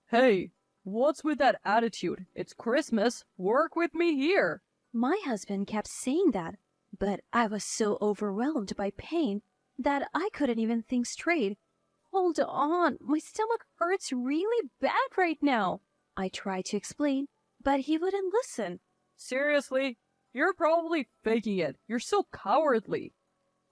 Hey, what's with that attitude? It's Christmas. Work with me here. My husband kept saying that, but I was so overwhelmed by pain that I couldn't even think straight. Hold on, my stomach hurts really bad right now. I tried to explain, but he wouldn't listen. Seriously? You're probably faking it. You're so cowardly.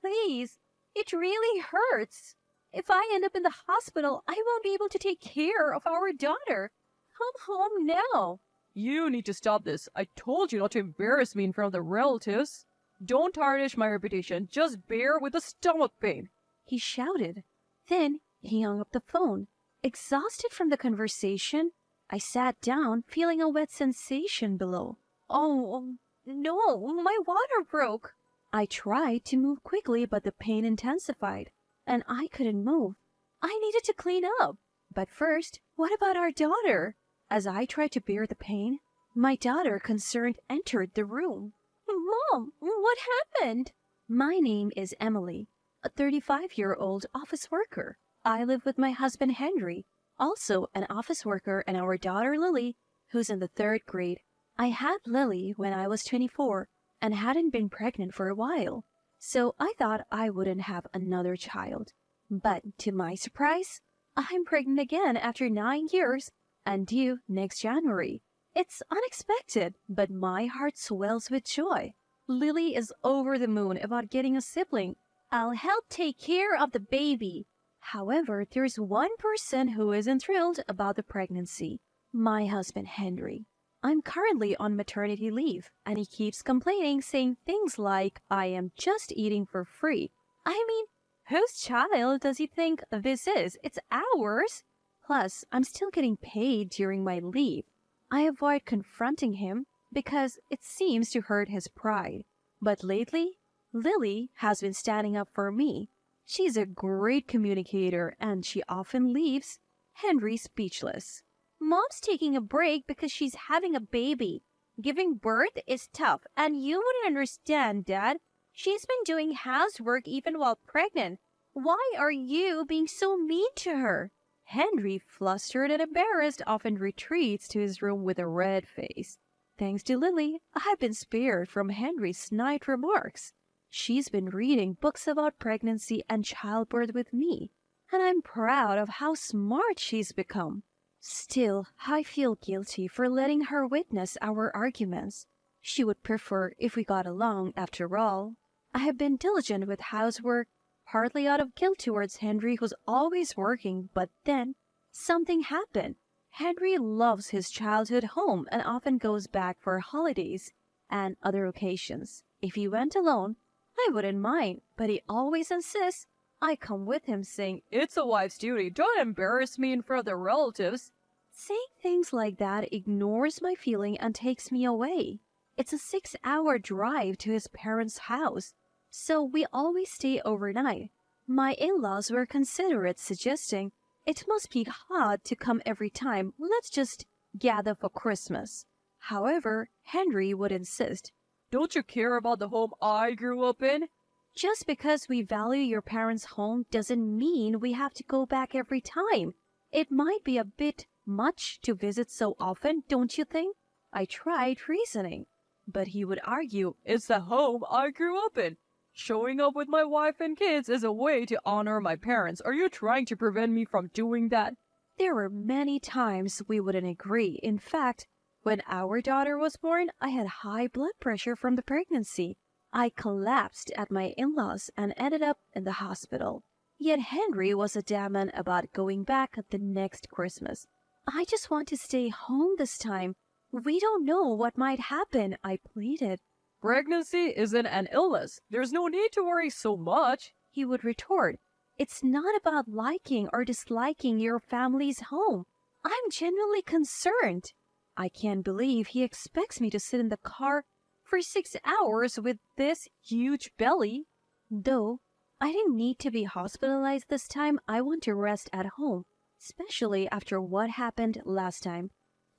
Please, it really hurts. If I end up in the hospital, I won't be able to take care of our daughter. Come home now. You need to stop this. I told you not to embarrass me in front of the relatives. Don't tarnish my reputation. Just bear with the stomach pain. He shouted. Then he hung up the phone. Exhausted from the conversation, I sat down, feeling a wet sensation below. Oh, no, my water broke. I tried to move quickly, but the pain intensified, and I couldn't move. I needed to clean up. But first, what about our daughter? As I tried to bear the pain, my daughter, concerned, entered the room. Mom, what happened? My name is Emily, a 35-year-old office worker. I live with my husband Henry, also an office worker, and our daughter Lily, who's in the 3rd grade. I had Lily when I was 24 and hadn't been pregnant for a while, so I thought I wouldn't have another child. But to my surprise, I'm pregnant again after 9 years and due next January. It's unexpected, but my heart swells with joy. Lily is over the moon about getting a sibling. I'll help take care of the baby. However, there's one person who isn't thrilled about the pregnancy. My husband, Henry. I'm currently on maternity leave, and he keeps complaining, saying things like, I am just eating for free. I mean, whose child does he think this is? It's ours. Plus, I'm still getting paid during my leave. I avoid confronting him because it seems to hurt his pride. But lately, Lily has been standing up for me. She's a great communicator, and she often leaves Henry speechless. Mom's taking a break because she's having a baby. Giving birth is tough, and you wouldn't understand, Dad. She's been doing housework even while pregnant. Why are you being so mean to her? Henry, flustered and embarrassed, often retreats to his room with a red face. Thanks to Lily, I've been spared from Henry's snide remarks. She's been reading books about pregnancy and childbirth with me, and I'm proud of how smart she's become. Still, I feel guilty for letting her witness our arguments. She would prefer if we got along after all. I have been diligent with housework, partly out of guilt towards Henry, who's always working, but then something happened. Henry loves his childhood home and often goes back for holidays and other occasions. If he went alone, I wouldn't mind, but he always insists I come with him, saying, It's a wife's duty. Don't embarrass me in front of the relatives. Saying things like that ignores my feeling and takes me away. It's a 6-hour drive to his parents' house, so we always stay overnight. My in-laws were considerate, suggesting, it must be hard to come every time. Let's just gather for Christmas. However, Henry would insist. Don't you care about the home I grew up in? Just because we value your parents' home doesn't mean we have to go back every time. It might be a bit much to visit so often, don't you think? I tried reasoning, but he would argue, It's the home I grew up in. Showing up with my wife and kids is a way to honor my parents. Are you trying to prevent me from doing that? There were many times we wouldn't agree. In fact, when our daughter was born, I had high blood pressure from the pregnancy. I collapsed at my in-laws and ended up in the hospital. Yet Henry was adamant about going back the next Christmas. I just want to stay home this time. We don't know what might happen, I pleaded. Pregnancy isn't an illness. There's no need to worry so much, he would retort. It's not about liking or disliking your family's home. I'm genuinely concerned. I can't believe he expects me to sit in the car for 6 hours with this huge belly. Though I didn't need to be hospitalized this time, I want to rest at home, especially after what happened last time.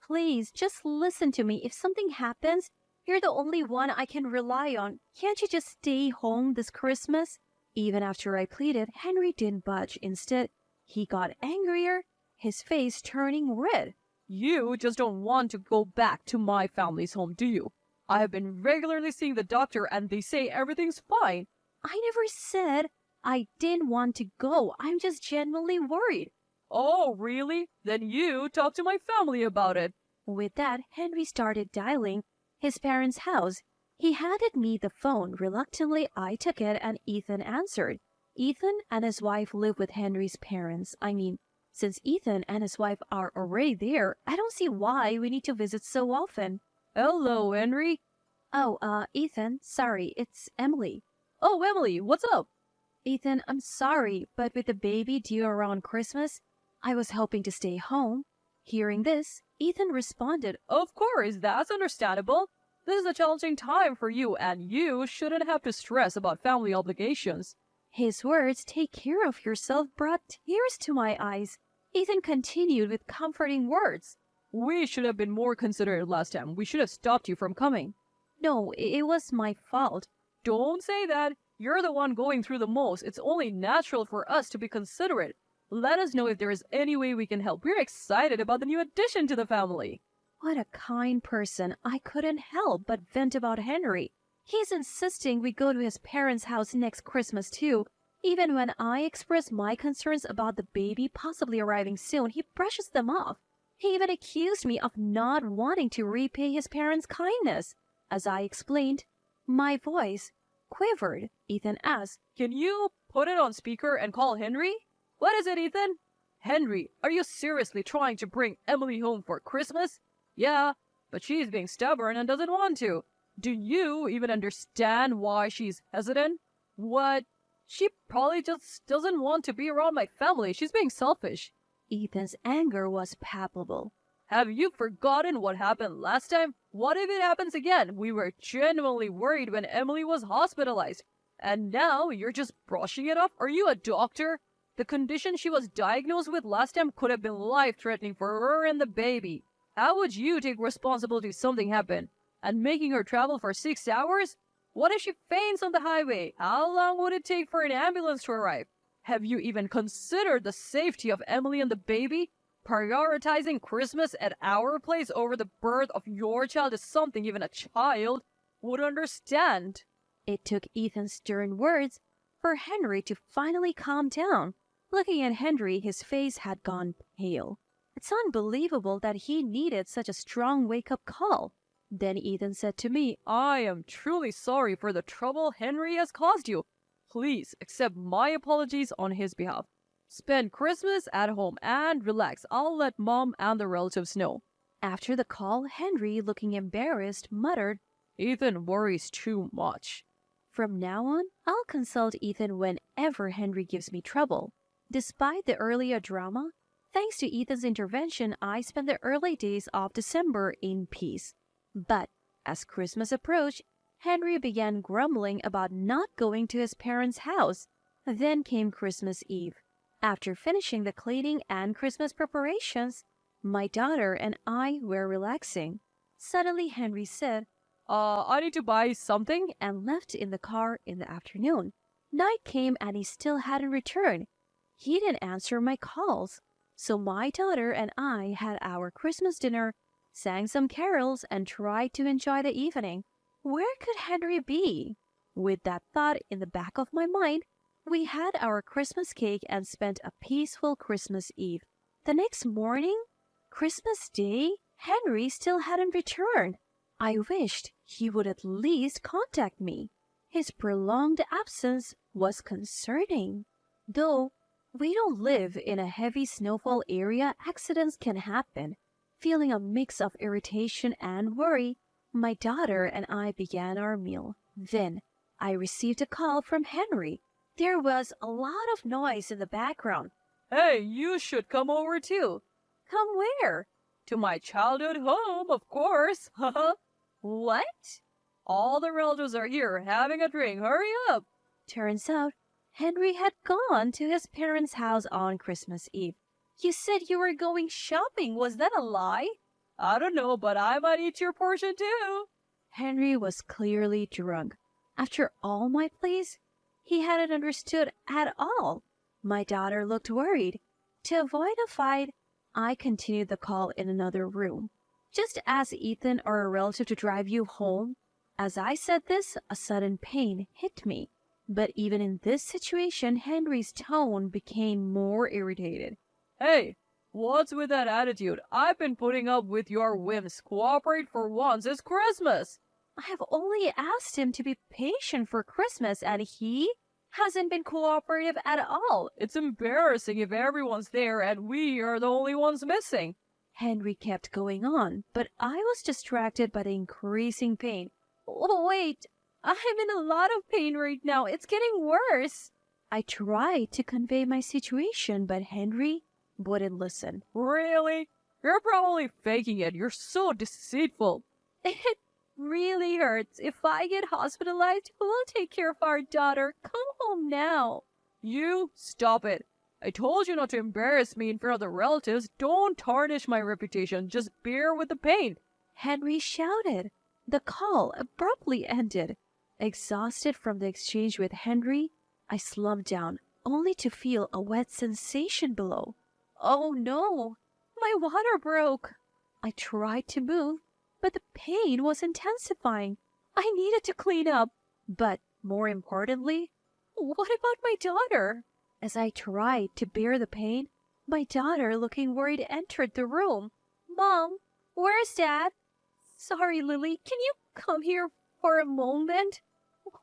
Please, just listen to me. If something happens, you're the only one I can rely on. Can't you just stay home this Christmas? Even after I pleaded, Henry didn't budge. Instead, he got angrier his face turning red. You just don't want to go back to my family's home, do you? I have been regularly seeing the doctor and they say everything's fine. I never said I didn't want to go. I'm just genuinely worried. Oh, really? Then you talk to my family about it. With that, Henry started dialing his parents' house. He handed me the phone. Reluctantly, I took it and Ethan answered. Ethan and his wife live with Henry's parents. Since Ethan and his wife are already there, I don't see why we need to visit so often. Hello, Henry. Oh, Ethan, sorry, it's Emily. Oh, Emily, what's up? Ethan, I'm sorry, but with the baby due around Christmas, I was hoping to stay home. Hearing this, Ethan responded, Of course, that's understandable. This is a challenging time for you, and you shouldn't have to stress about family obligations. His words, "Take care of yourself," brought tears to my eyes. Ethan continued with comforting words. We should have been more considerate last time. We should have stopped you from coming. No, it was my fault. Don't say that. You're the one going through the most. It's only natural for us to be considerate. Let us know if there is any way we can help. We're excited about the new addition to the family. What a kind person. I couldn't help but vent about Henry. He's insisting we go to his parents' house next Christmas too. Even when I express my concerns about the baby possibly arriving soon, he brushes them off. He even accused me of not wanting to repay his parents' kindness. As I explained, my voice quivered. Ethan asked, Can you put it on speaker and call Henry? What is it, Ethan? Henry, are you seriously trying to bring Emily home for Christmas? Yeah, but she's being stubborn and doesn't want to. Do you even understand why she's hesitant? What? She probably just doesn't want to be around my family. She's being selfish. Ethan's anger was palpable. Have you forgotten what happened last time? What if it happens again? We were genuinely worried when Emily was hospitalized. And now you're just brushing it off? Are you a doctor? The condition she was diagnosed with last time could have been life-threatening for her and the baby. How would you take responsibility if something happened? And making her travel for 6 hours? What if she faints on the highway? How long would it take for an ambulance to arrive? Have you even considered the safety of Emily and the baby? Prioritizing Christmas at our place over the birth of your child is something even a child would understand. It took Ethan's stern words for Henry to finally calm down. Looking at Henry, his face had gone pale. It's unbelievable that he needed such a strong wake-up call. Then Ethan said to me, I am truly sorry for the trouble Henry has caused you. Please accept my apologies on his behalf. Spend Christmas at home and relax. I'll let Mom and the relatives know. After the call, Henry, looking embarrassed, muttered, Ethan worries too much. From now on, I'll consult Ethan whenever Henry gives me trouble. Despite the earlier drama, thanks to Ethan's intervention, I spent the early days of December in peace. But as Christmas approached, Henry began grumbling about not going to his parents' house. Then came Christmas Eve. After finishing the cleaning and Christmas preparations, my daughter and I were relaxing. Suddenly Henry said, I need to buy something. and left in the car in the afternoon. Night came and he still hadn't returned. He didn't answer my calls. So my daughter and I had our Christmas dinner, sang some carols, and tried to enjoy the evening. Where could Henry be? With that thought in the back of my mind, we had our Christmas cake and spent a peaceful Christmas Eve. The next morning, Christmas Day, Henry still hadn't returned. I wished he would at least contact me. His prolonged absence was concerning. Though we don't live in a heavy snowfall area, accidents can happen. Feeling a mix of irritation and worry, my daughter and I began our meal. Then I received a call from Henry. There was a lot of noise in the background. Hey, you should come over too. Come where? To my childhood home, of course. What? All the relatives are here having a drink. Hurry up. Turns out Henry had gone to his parents' house on Christmas Eve. You said you were going shopping. Was that a lie? I don't know, but I might eat your portion too. Henry was clearly drunk. After all my pleas, he hadn't understood at all. My daughter looked worried. To avoid a fight, I continued the call in another room. Just ask Ethan or a relative to drive you home. As I said this, a sudden pain hit me. But even in this situation, Henry's tone became more irritated. Hey, what's with that attitude? I've been putting up with your whims. Cooperate for once. It's Christmas. I have only asked him to be patient for Christmas, and he hasn't been cooperative at all. It's embarrassing if everyone's there and we are the only ones missing. Henry kept going on, but I was distracted by the increasing pain. Oh, wait, I'm in a lot of pain right now. It's getting worse. I tried to convey my situation, but Henry wouldn't listen. Really? You're probably faking it. You're so deceitful. It really hurts. If I get hospitalized, who will take care of our daughter? Come home now. You stop it. I told you not to embarrass me in front of the relatives. Don't tarnish my reputation. Just bear with the pain. Henry shouted. The call abruptly ended. Exhausted from the exchange with Henry, I slumped down, only to feel a wet sensation below. Oh no! My water broke! I tried to move, but the pain was intensifying. I needed to clean up. But more importantly, what about my daughter? As I tried to bear the pain, my daughter, looking worried, entered the room. Mom, where's Dad? Sorry, Lily, can you come here for a moment?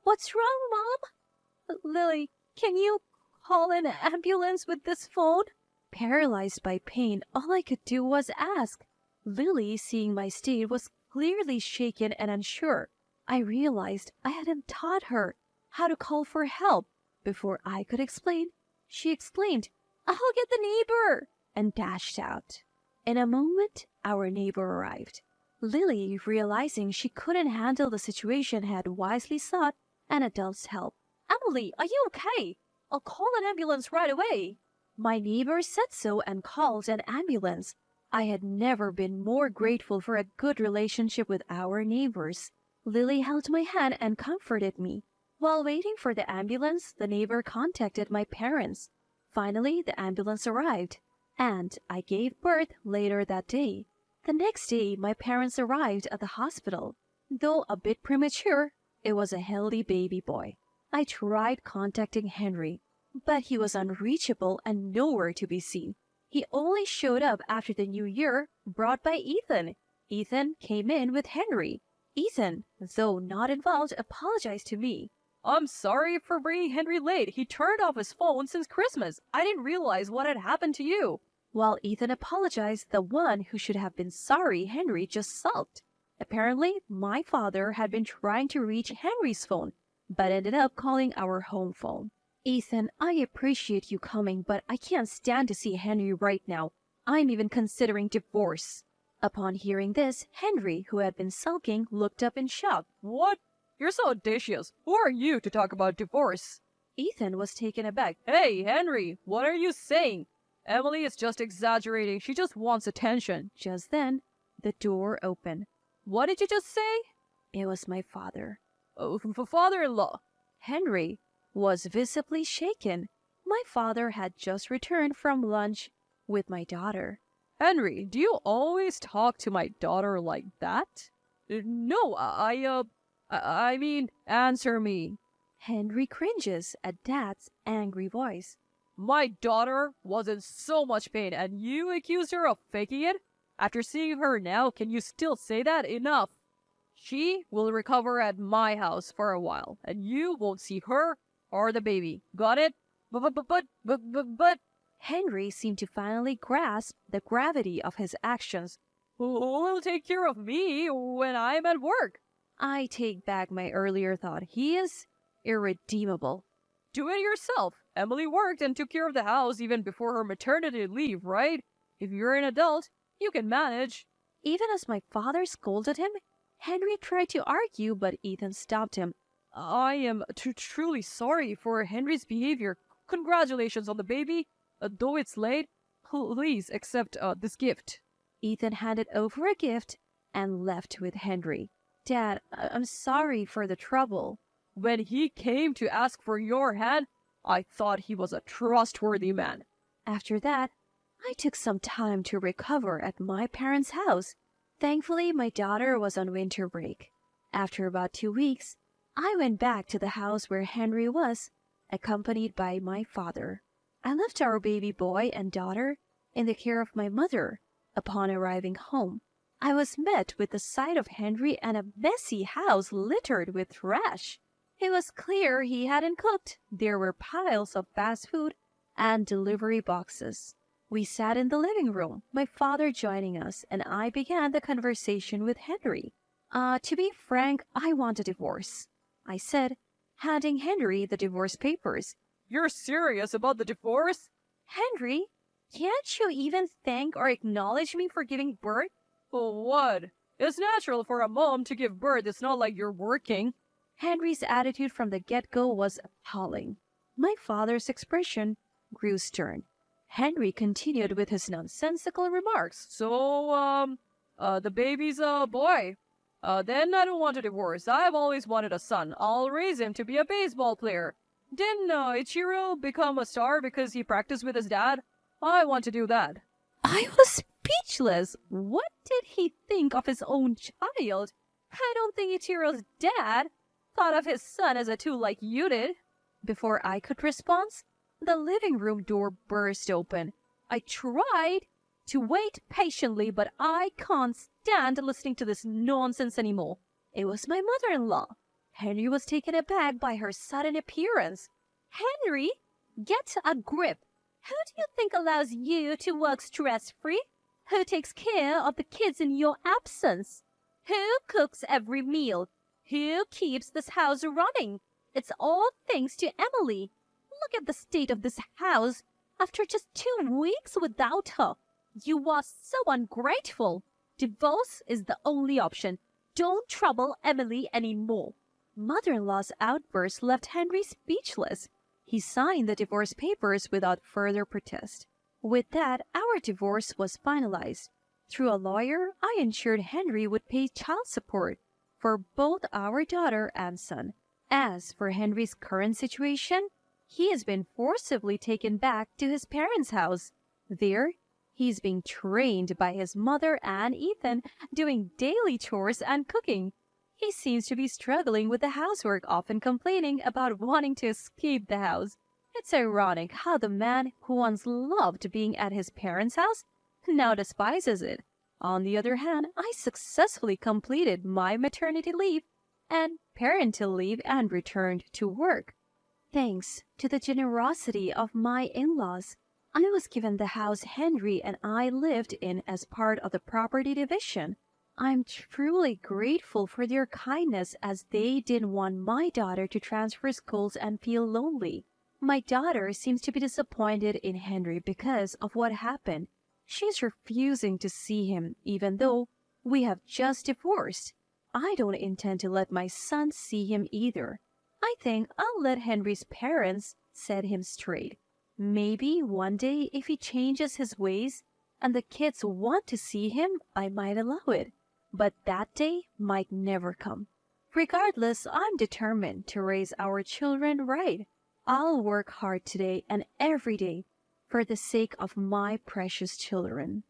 What's wrong, Mom? Lily, can you call an ambulance with this phone? Paralyzed by pain, all I could do was ask. Lily, seeing my state, was clearly shaken and unsure. I realized I hadn't taught her how to call for help. Before I could explain, she exclaimed, "I'll get the neighbor!" and dashed out. In a moment, our neighbor arrived. Lily, realizing she couldn't handle the situation, had wisely sought an adult's help. "Emily, are you okay? I'll call an ambulance right away." My neighbor said so and called an ambulance. I had never been more grateful for a good relationship with our neighbors. Lily held my hand and comforted me. While waiting for the ambulance, the neighbor contacted my parents. Finally, the ambulance arrived, and I gave birth later that day. The next day, my parents arrived at the hospital. Though a bit premature, it was a healthy baby boy. I tried contacting Henry, but he was unreachable and nowhere to be seen. He only showed up after the new year, brought by Ethan. Ethan came in with Henry. Ethan, though not involved, apologized to me. I'm sorry for bringing Henry late. He turned off his phone since Christmas. I didn't realize what had happened to you. While Ethan apologized, the one who should have been sorry, Henry, just sulked. Apparently, my father had been trying to reach Henry's phone, but ended up calling our home phone. "Ethan, I appreciate you coming, but I can't stand to see Henry right now. I'm even considering divorce." Upon hearing this, Henry, who had been sulking, looked up in shock. What? You're so audacious. Who are you to talk about divorce? Ethan was taken aback. Hey, Henry, what are you saying? Emily is just exaggerating. She just wants attention. Just then, the door opened. What did you just say? It was my father. Oh, father-in-law. Henry was visibly shaken. My father had just returned from lunch with my daughter. Henry, do you always talk to my daughter like that? No, I mean, answer me. Henry cringes at Dad's angry voice. My daughter was in so much pain, and you accused her of faking it? After seeing her now, can you still say that? Enough. She will recover at my house for a while, and you won't see her or the baby. Got it? But... Henry seemed to finally grasp the gravity of his actions. Who will take care of me when I'm at work? I take back my earlier thought. He is irredeemable. Do it yourself. Emily worked and took care of the house even before her maternity leave, right? If you're an adult, you can manage. Even as my father scolded him, Henry tried to argue, but Ethan stopped him. I am truly sorry for Henry's behavior. Congratulations on the baby. Though it's late, please accept this gift. Ethan handed over a gift and left with Henry. Dad, I'm sorry for the trouble. When he came to ask for your hand, I thought he was a trustworthy man. After that, I took some time to recover at my parents' house. Thankfully, my daughter was on winter break. After about 2 weeks, I went back to the house where Henry was, accompanied by my father. I left our baby boy and daughter in the care of my mother. Upon arriving home, I was met with the sight of Henry and a messy house littered with trash. It was clear he hadn't cooked. There were piles of fast food and delivery boxes. We sat in the living room, my father joining us, and I began the conversation with Henry. To be frank, I want a divorce, I said, handing Henry the divorce papers. You're serious about the divorce? Henry, can't you even thank or acknowledge me for giving birth? For what? It's natural for a mom to give birth. It's not like you're working. Henry's attitude from the get-go was appalling. My father's expression grew stern. Henry continued with his nonsensical remarks. So, the baby's a boy. Then I don't want a divorce. I've always wanted a son. I'll raise him to be a baseball player. Didn't Ichiro become a star because he practiced with his dad? I want to do that. I was speechless. What did he think of his own child? I don't think Ichiro's dad thought of his son as a tool like you did. Before I could respond, the living room door burst open. I tried to wait patiently, but I can't stand listening to this nonsense anymore. It was my mother-in-law. Henry was taken aback by her sudden appearance. Henry, get a grip. Who do you think allows you to work stress-free? Who takes care of the kids in your absence? Who cooks every meal? Who keeps this house running? It's all thanks to Emily. Look at the state of this house after just 2 weeks without her. You are so ungrateful. Divorce is the only option. Don't trouble Emily anymore. Mother-in-law's outburst left Henry speechless. He signed the divorce papers without further protest. With that, our divorce was finalized. Through a lawyer, I ensured Henry would pay child support for both our daughter and son. As for Henry's current situation, he has been forcibly taken back to his parents' house. There, he's being trained by his mother and Ethan, doing daily chores and cooking. He seems to be struggling with the housework, often complaining about wanting to escape the house. It's ironic how the man who once loved being at his parents' house now despises it. On the other hand, I successfully completed my maternity leave and parental leave and returned to work. Thanks to the generosity of my in-laws, I was given the house Henry and I lived in as part of the property division. I'm truly grateful for their kindness, as they didn't want my daughter to transfer schools and feel lonely. My daughter seems to be disappointed in Henry because of what happened. She's refusing to see him, even though we have just divorced. I don't intend to let my son see him either. I think I'll let Henry's parents set him straight. Maybe one day, if he changes his ways and the kids want to see him, I might allow it. But that day might never come. Regardless, I'm determined to raise our children right. I'll work hard today and every day for the sake of my precious children.